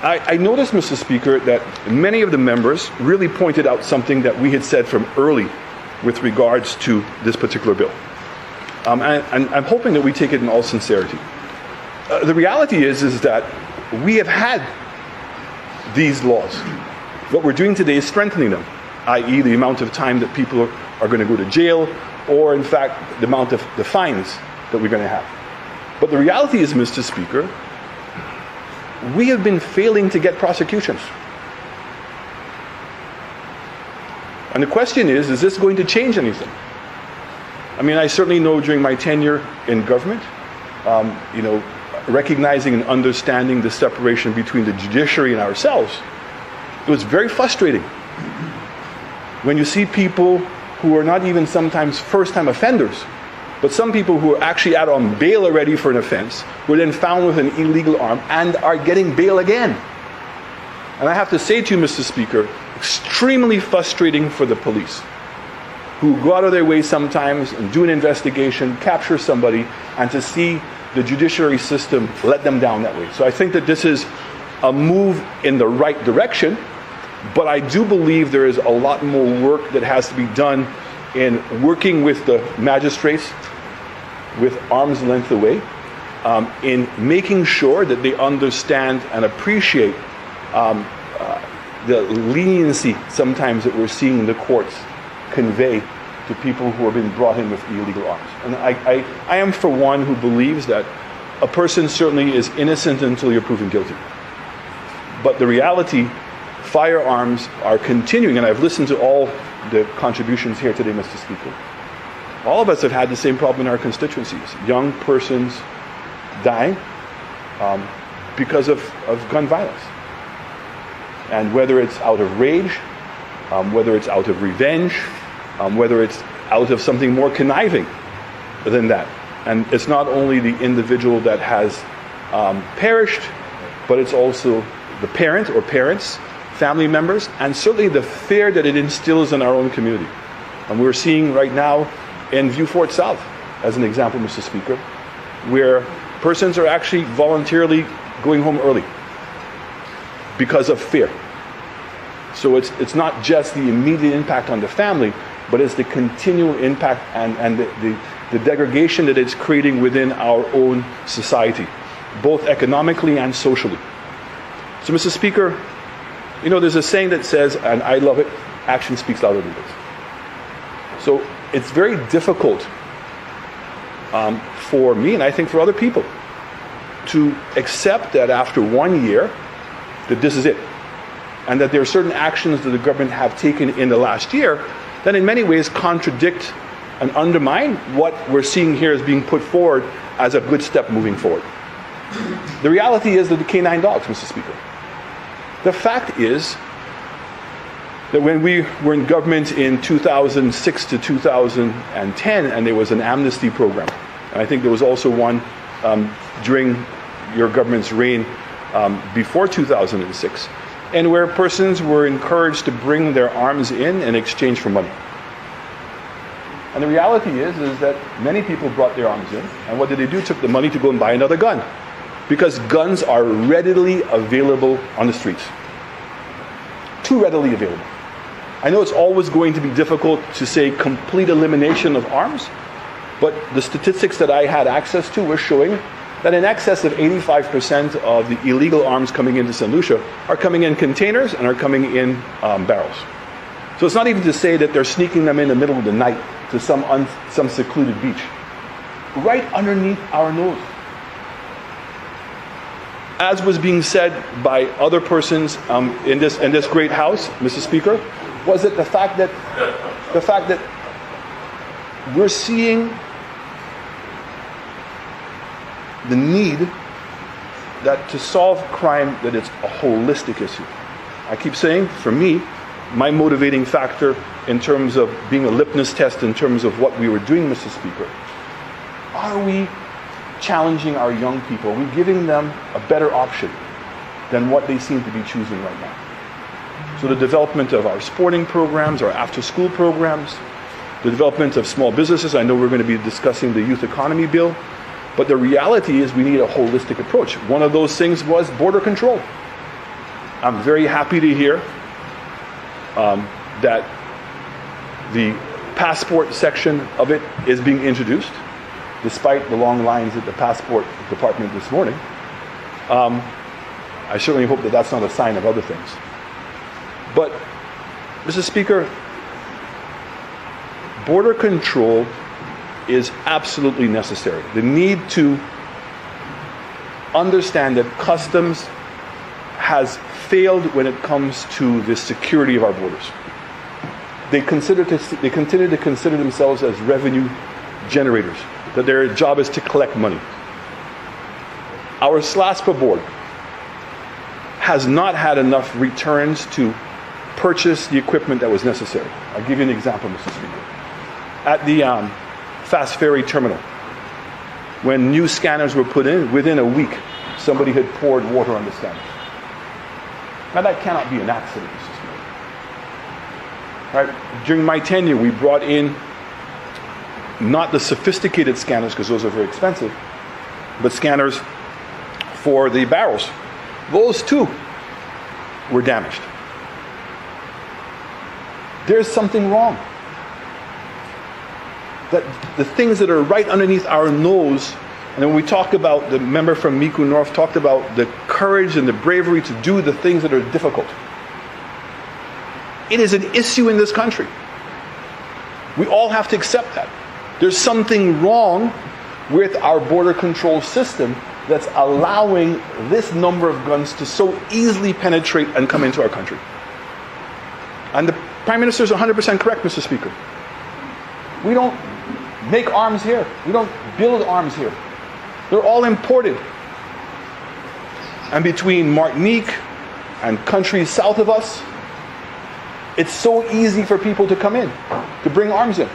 I noticed, Mr. Speaker, that many of the members really pointed out something that we had said from early with regards to this particular bill. And I'm hoping that we take it in all sincerity. The reality is that we have had these laws. What we're doing today is strengthening them, i.e. the amount of time that people are going to go to jail, or in fact, the amount of the fines that we're going to have. But the reality is, Mr. Speaker, we have been failing to get prosecutions. And the question is this going to change anything? I mean, I certainly know during my tenure in government, recognizing and understanding the separation between the judiciary and ourselves, it was very frustrating when you see people who are not even sometimes first-time offenders, but some people who are actually out on bail already for an offense were then found with an illegal arm and are getting bail again. And I have to say to you, Mr. Speaker, extremely frustrating for the police, who go out of their way sometimes and do an investigation, capture somebody, and to see the judiciary system let them down that way. So I think that this is a move in the right direction, but I do believe there is a lot more work that has to be done in working with the magistrates with arm's length away, in making sure that they understand and appreciate the leniency sometimes that we're seeing the courts convey to people who are being brought in with illegal arms. And I am for one who believes that a person certainly is innocent until you're proven guilty. But the reality, firearms are continuing, and I've listened to all the contributions here today, Mr. Speaker. All of us have had the same problem in our constituencies. Young persons dying because of gun violence. And whether it's out of rage, whether it's out of revenge, whether it's out of something more conniving than that. And it's not only the individual that has perished, but it's also the parent or parents, family members, and certainly the fear that it instills in our own community. And we're seeing right now in Vieux Fort South, as an example, Mr. Speaker, where persons are actually voluntarily going home early because of fear. So it's not just the immediate impact on the family, but it's the continual impact and the degradation that it's creating within our own society, both economically and socially. So, Mr. Speaker, there's a saying that says, and I love it, action speaks louder than words. So it's very difficult for me, and I think for other people, to accept that after 1 year, that this is it. And that there are certain actions that the government have taken in the last year that in many ways contradict and undermine what we're seeing here as being put forward as a good step moving forward. The reality is that the canine dogs, Mr. Speaker. The fact is that when we were in government in 2006 to 2010, and there was an amnesty program, and I think there was also one during your government's reign before 2006, and where persons were encouraged to bring their arms in exchange for money. And the reality is that many people brought their arms in, and what did they do? Took the money to go and buy another gun. Because guns are readily available on the streets. Too readily available. I know it's always going to be difficult to say complete elimination of arms, but the statistics that I had access to were showing that in excess of 85% of the illegal arms coming into SaintLucia are coming in containers and are coming in barrels. So it's not even to say that they're sneaking them in the middle of the night to some secluded beach. Right underneath our nose. As was being said by other persons in this great house, Mr. Speaker, was it the fact that we're seeing the need that to solve crime, that it's a holistic issue. I keep saying, for me, my motivating factor in terms of being a litmus test in terms of what we were doing, Mr. Speaker, are we challenging our young people? Are we giving them a better option than what they seem to be choosing right now? So the development of our sporting programs, our after-school programs, the development of small businesses. I know we're going to be discussing the youth economy bill, but the reality is we need a holistic approach. One of those things was border control. I'm very happy to hear that the passport section of it is being introduced, despite the long lines at the passport department this morning. I certainly hope that that's not a sign of other things. But, Mr. Speaker, border control is absolutely necessary. The need to understand that customs has failed when it comes to the security of our borders. They continue to consider themselves as revenue generators, that their job is to collect money. Our SLASPA board has not had enough returns to purchase the equipment that was necessary. I'll give you an example, Mr. Speaker. At the Fast Ferry terminal, when new scanners were put in, within a week, somebody had poured water on the scanners. Now that cannot be an accident, Mr. Speaker. Right? During my tenure, we brought in not the sophisticated scanners, because those are very expensive, but scanners for the barrels. Those too were damaged. There's something wrong. That the things that are right underneath our nose, and when we talk about, the member from Miku North talked about the courage and the bravery to do the things that are difficult. It is an issue in this country. We all have to accept that. There's something wrong with our border control system that's allowing this number of guns to so easily penetrate and come into our country. And the Prime Minister is 100% correct, Mr. Speaker. We don't make arms here. We don't build arms here. They're all imported. And between Martinique and countries south of us, it's so easy for people to come in, to bring arms in.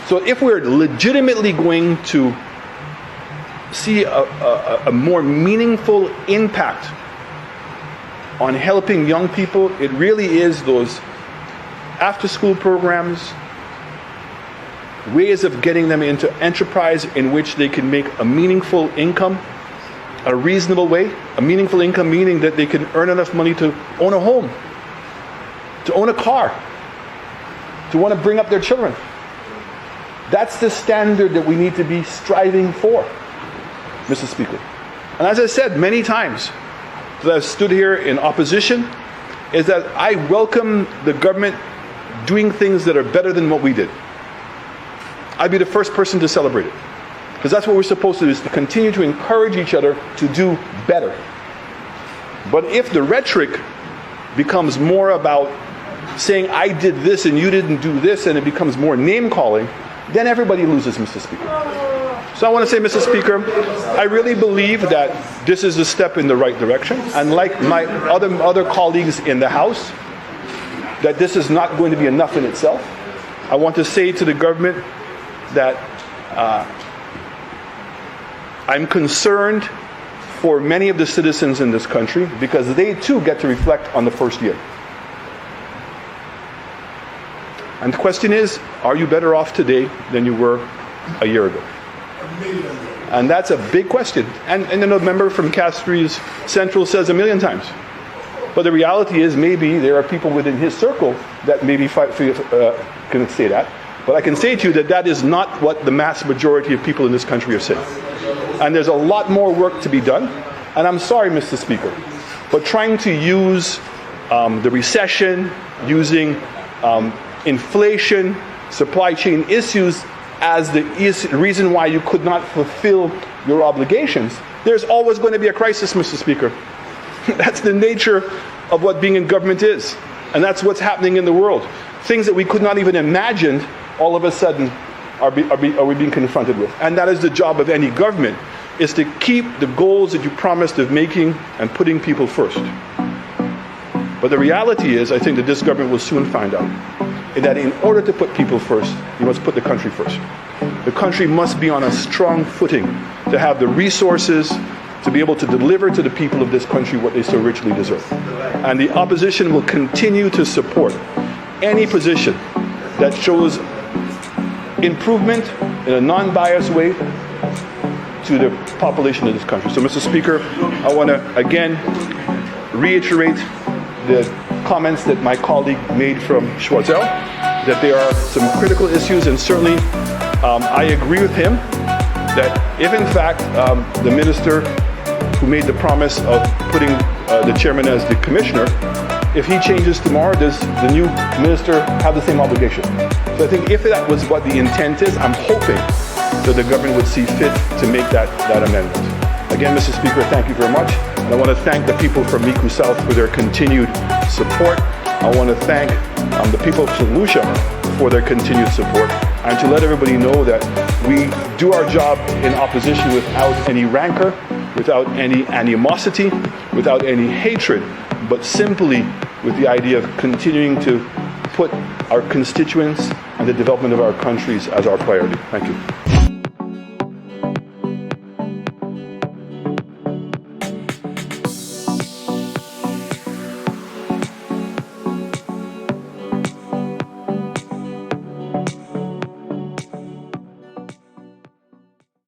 So if we're legitimately going to see a more meaningful impact on helping young people, it really is those after-school programs, ways of getting them into enterprise in which they can make a meaningful income, a reasonable way. A meaningful income meaning that they can earn enough money to own a home, to own a car, to want to bring up their children. That's the standard that we need to be striving for, Mr. Speaker. And as I said many times that I've stood here in opposition, is that I welcome the government doing things that are better than what we did. I'd be the first person to celebrate it. Because that's what we're supposed to do, is to continue to encourage each other to do better. But if the rhetoric becomes more about saying, I did this and you didn't do this, and it becomes more name-calling, then everybody loses, Mr. Speaker. So I want to say, Mr. Speaker, I really believe that this is a step in the right direction. And like my other colleagues in the House, that this is not going to be enough in itself. I want to say to the government that I'm concerned for many of the citizens in this country, because they too get to reflect on the first year. And the question is, are you better off today than you were a year ago? And that's a big question. And then a member from Castries Central says 1,000,000 times. But the reality is, maybe there are people within his circle that maybe can say that. But I can say to you that that is not what the mass majority of people in this country are saying. And there's a lot more work to be done. And I'm sorry, Mr. Speaker, but trying to use the recession, using inflation, supply chain issues as the reason why you could not fulfill your obligations, there's always going to be a crisis, Mr. Speaker. That's the nature of what being in government is. And that's what's happening in the world. Things that we could not even imagine, all of a sudden, are we being confronted with. And that is the job of any government, is to keep the goals that you promised of making and putting people first. But the reality is, I think that this government will soon find out that in order to put people first, you must put the country first. The country must be on a strong footing to have the resources to be able to deliver to the people of this country what they so richly deserve. And the opposition will continue to support any position that shows improvement in a non-biased way to the population of this country. So, Mr. Speaker, I want to again reiterate the comments that my colleague made from Schwarzel, that there are some critical issues, and certainly I agree with him that if in fact the minister who made the promise of putting the chairman as the commissioner, if he changes tomorrow, does the new minister have the same obligation? So I think if that was what the intent is, I'm hoping that the government would see fit to make that amendment. Again, Mr. Speaker, thank you very much. And I want to thank the people from Micoud South for their continued support. I want to thank the people of SaintLucia for their continued support, and to let everybody know that we do our job in opposition without any rancor, without any animosity, without any hatred, but simply with the idea of continuing to put our constituents and the development of our countries as our priority. Thank you.